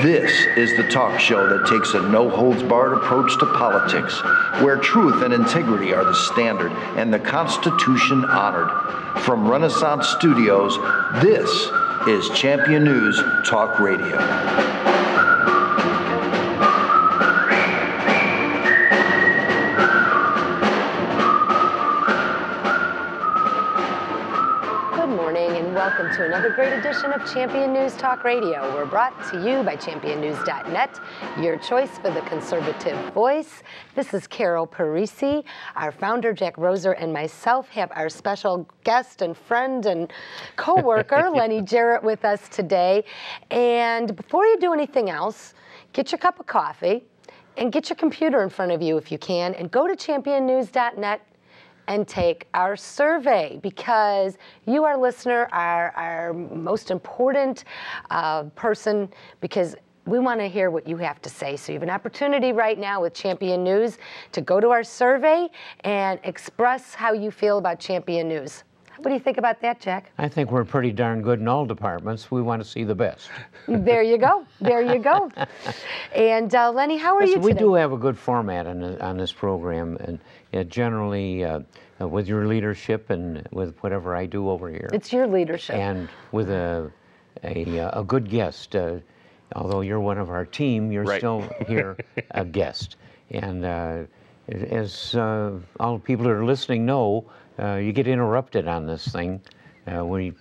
This is the talk show that takes a no-holds-barred approach to politics, where truth and integrity are the standard and the Constitution honored. From Renaissance Studios, this is Champion News Talk Radio. Welcome to another great edition of Champion News Talk Radio. We're brought to you by championnews.net, your choice for the conservative voice. This is Ann Parisi. Our founder, Jack Roeser, and myself have our special guest and friend and co-worker, Lennie Jarrett, with us today. And before you do anything else, get your cup of coffee and get your computer in front of you if you can, and go to championnews.net and take our survey, because you, our listener, are our most important person, because we want to hear what you have to say. So you have an opportunity right now with Champion News to go to our survey and express how you feel about Champion News. What do you think about that, Jack? I think we're pretty darn good in all departments. We want to see the best. There you go. There you go. And Lennie, how are you today? We do have a good format on this program, and generally with your leadership and with whatever I do over here. It's your leadership. And with a good guest. Although you're one of our team, you're still here a guest. And as all the people that are listening know, you get interrupted on this thing. We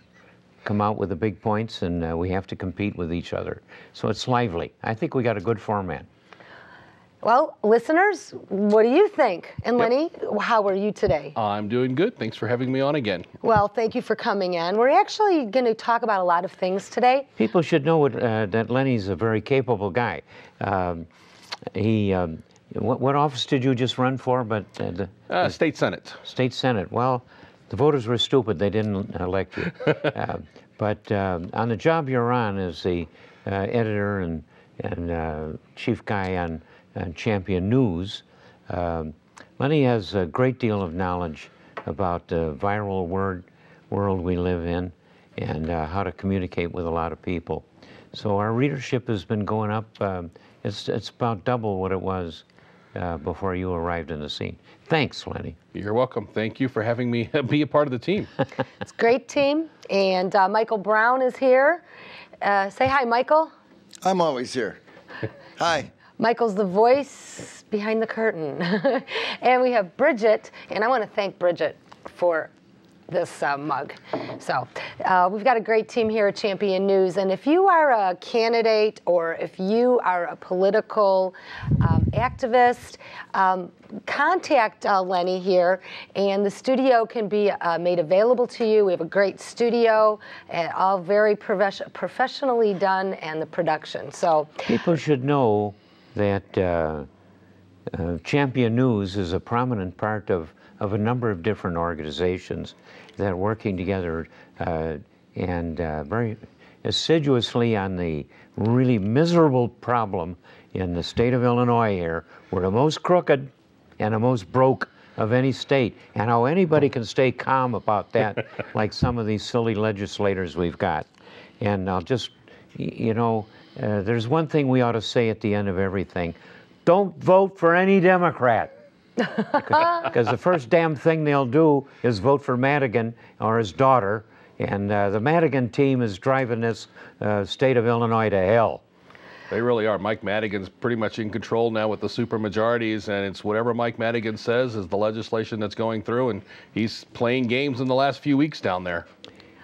come out with the big points, and we have to compete with each other. So it's lively. I think we got a good format. Well, listeners, what do you think? And Lennie, how are you today? I'm doing good. Thanks for having me on again. Well, thank you for coming in. We're actually going to talk about a lot of things today. People should know that Lennie's a very capable guy. What office did you just run for? State Senate. State Senate. Well, the voters were stupid. They didn't elect you. But on the job you're on as the editor and chief guy on Champion News, Lennie has a great deal of knowledge about the viral world we live in and how to communicate with a lot of people. So our readership has been going up. It's about double what it was before you arrived in the scene. Thanks, Lennie. You're welcome. Thank you for having me be a part of the team. It's a great team. And Michael Brown is here. Say hi, Michael. I'm always here. Hi. Michael's the voice behind the curtain. And we have Bridget, and I want to thank Bridget for this mug. So we've got a great team here at Champion News, and if you are a candidate or if you are a political activist, contact Lennie here, and the studio can be made available to you. We have a great studio, all very professionally done, and the production. So people should know that Champion News is a prominent part of a number of different organizations that are working together and very assiduously on the really miserable problem in the state of Illinois here. We're the most crooked and the most broke of any state, and how anybody can stay calm about that, like some of these silly legislators we've got. And I'll just, there's one thing we ought to say at the end of everything. Don't vote for any Democrat. Because the first damn thing they'll do is vote for Madigan or his daughter, and the Madigan team is driving this state of Illinois to hell. They really are. Mike Madigan's pretty much in control now with the supermajorities, and it's whatever Mike Madigan says is the legislation that's going through, and he's playing games in the last few weeks down there.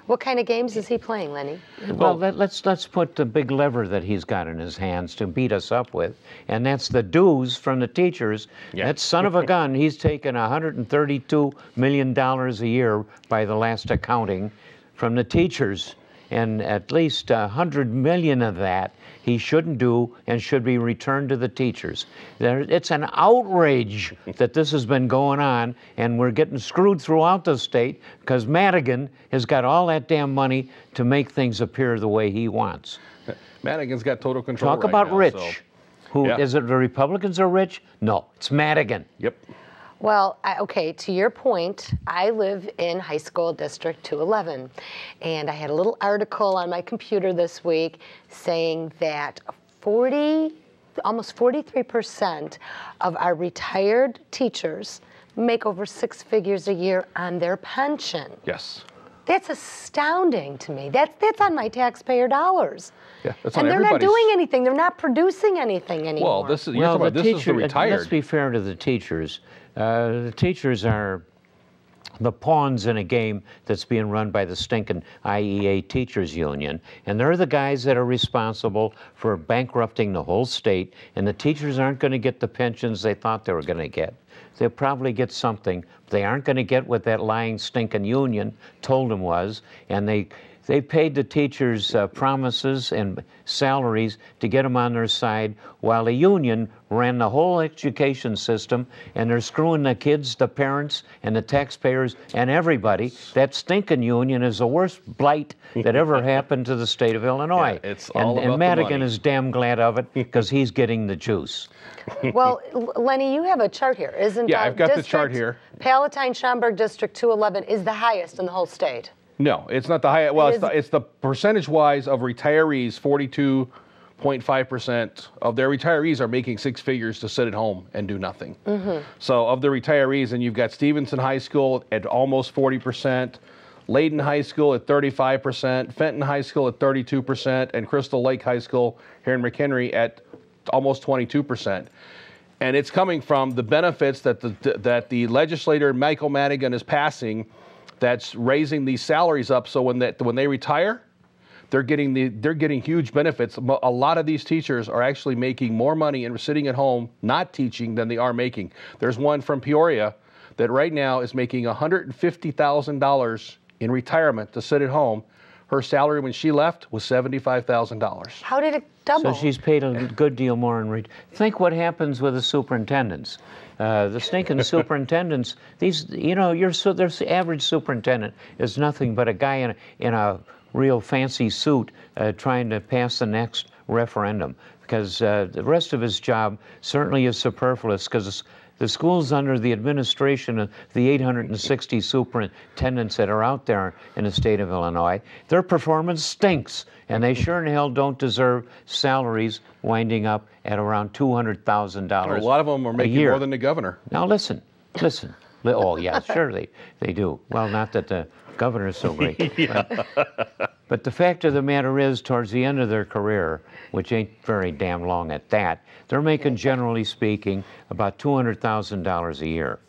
What kind of games is he playing, Lennie? Well, let's put the big lever that he's got in his hands to beat us up with, and that's the dues from the teachers. Yeah. That son of a gun, he's taken $132 million a year by the last accounting from the teachers, and at least $100 million of that he shouldn't do and should be returned to the teachers. It's an outrage that this has been going on, and we're getting screwed throughout the state because Madigan has got all that damn money to make things appear the way he wants. Madigan's got total control. Talk about now, rich. Is it the Republicans are rich? No, it's Madigan. Yep. Well, okay, to your point, I live in High School District 211, and I had a little article on my computer this week saying that almost 43% of our retired teachers make over 6 figures a year on their pension. Yes. That's astounding to me. That's on my taxpayer dollars. Yeah, that's and on they're not everybody's. doing anything. They're not producing anything anymore. Well, this is you're talking about this is the retired. Let's be fair to the teachers. The teachers are the pawns in a game that's being run by the stinking IEA Teachers Union. And they're the guys that are responsible for bankrupting the whole state, and the teachers aren't going to get the pensions they thought they were going to get. They'll probably get something. They aren't going to get what that lying stinking union told them was, and they paid the teachers promises and salaries to get them on their side, while the union ran the whole education system, and they're screwing the kids, the parents, and the taxpayers, and everybody. That stinking union is the worst blight that ever happened to the state of Illinois. Yeah, it's all and about Madigan the money. is damn glad of it because he's getting the juice. Well, Lennie, you have a chart here, isn't? Yeah, I've got the District chart here. Palatine-Schaumburg District 211 is the highest in the whole state. No, it's not the high. Well, It it's the percentage-wise of retirees. 42.5% of their retirees are making 6 figures to sit at home and do nothing. So of the retirees, and you've got Stevenson High School at almost 40%, Layton High School at 35%, Fenton High School at 32%, and Crystal Lake High School here in McHenry at almost 22%. And it's coming from the benefits that the legislator Michael Madigan is passing, that's raising these salaries up. So when they retire, they're getting huge benefits. A lot of these teachers are actually making more money and sitting at home not teaching than they are making. There's one from Peoria that right now is making $150,000 in retirement to sit at home. Her salary when she left was $75,000. How did it double? So she's paid a good deal more in Think what happens with the superintendents. The stinking superintendents, their average superintendent is nothing but a guy in a real fancy suit trying to pass the next referendum, because the rest of his job certainly is superfluous, because the school's under the administration of the 860 superintendents that are out there in the state of Illinois. Their performance stinks, and they sure in hell don't deserve salaries winding up at around $200,000 A lot of them are making more than the governor. Now listen. Oh yeah, sure they do. Well, not that the governor is so great. But the fact of the matter is, towards the end of their career, which ain't very damn long at that, they're making, generally speaking, about $200,000 a year.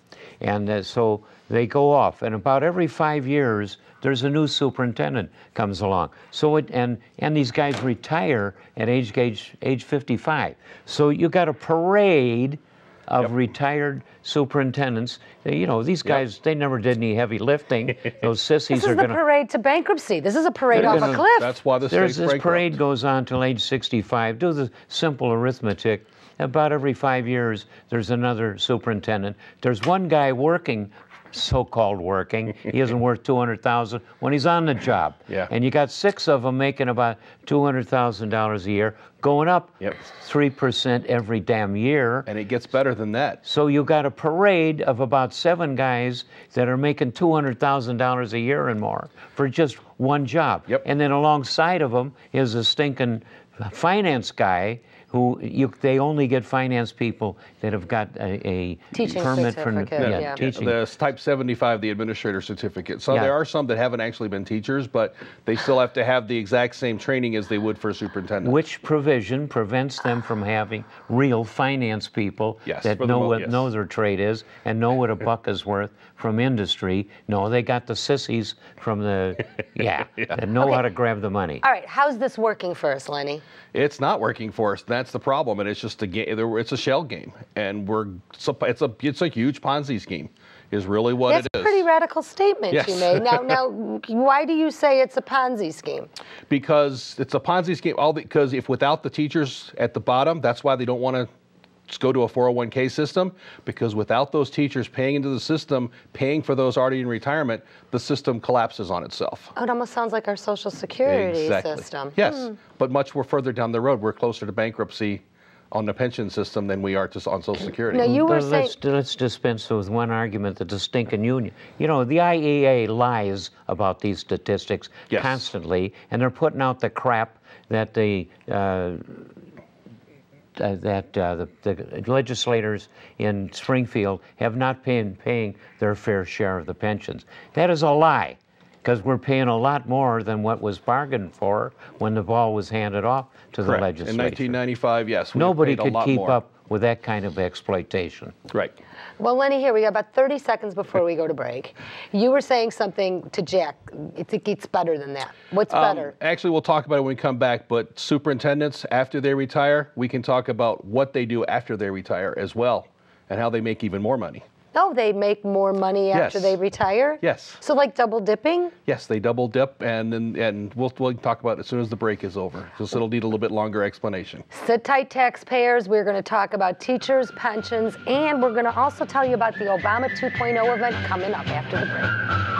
And so they go off, and about every 5 years, there's a new superintendent comes along. So and these guys retire at age 55. So you got a parade of retired superintendents. These guys, they never did any heavy lifting. Those sissies This is the parade to bankruptcy. This is a parade off a cliff. That's why the state's This parade goes on till age 65. Do the simple arithmetic. About every 5 years, there's another superintendent. There's one guy working, so-called working. He isn't worth $200,000 when he's on the job. Yeah. And you got 6 of them making about $200,000 a year, going up 3% every damn year. And it gets better than that. So you got a parade of about 7 guys that are making $200,000 a year and more for just one job. Yep. And then alongside of them is a stinking finance guy who they only get finance people that have got a Teaching permit certificate, teaching. The type 75, the administrator certificate. So there are some that haven't actually been teachers, but they still have to have the exact same training as they would for a superintendent. Which provision prevents them from having real finance people that know their trade is and know what a buck is worth from industry. No, they got the sissies from the, that know how to grab the money. All right, how's this working for us, Lennie? It's not working for us. That's the problem, and it's just a game. It's a shell game, and it's a huge Ponzi scheme, is really what it is. That's a pretty radical statement you made. Now, why do you say it's a Ponzi scheme? Because it's a Ponzi scheme. Because if without the teachers at the bottom, that's why they don't want to go to a 401k system, because without those teachers paying into the system, paying for those already in retirement, the system collapses on itself. Oh, it almost sounds like our Social Security system. Yes, but much more further down the road. We're closer to bankruptcy on the pension system than we are on Social Security. Now, you were saying... Let's dispense with one argument that the stinking union. The IEA lies about these statistics constantly, and they're putting out the crap that the the legislators in Springfield have not paying their fair share of the pensions. That is a lie, because we're paying a lot more than what was bargained for when the ball was handed off to the legislature. In 1995, yes. Nobody could keep up with that kind of exploitation. Right. Well, Lennie, here we got about 30 seconds before we go to break. You were saying something to Jack. It gets better than that. What's better? Actually, we'll talk about it when we come back, but superintendents, after they retire, we can talk about what they do after they retire as well, and how they make even more money. Oh, they make more money after they retire? Yes. So like double dipping? Yes, they double dip, and we'll talk about it as soon as the break is over. Just it'll need a little bit longer explanation. Sit tight, taxpayers. We're going to talk about teachers, pensions, and we're going to also tell you about the Obama 2.0 event coming up after the break.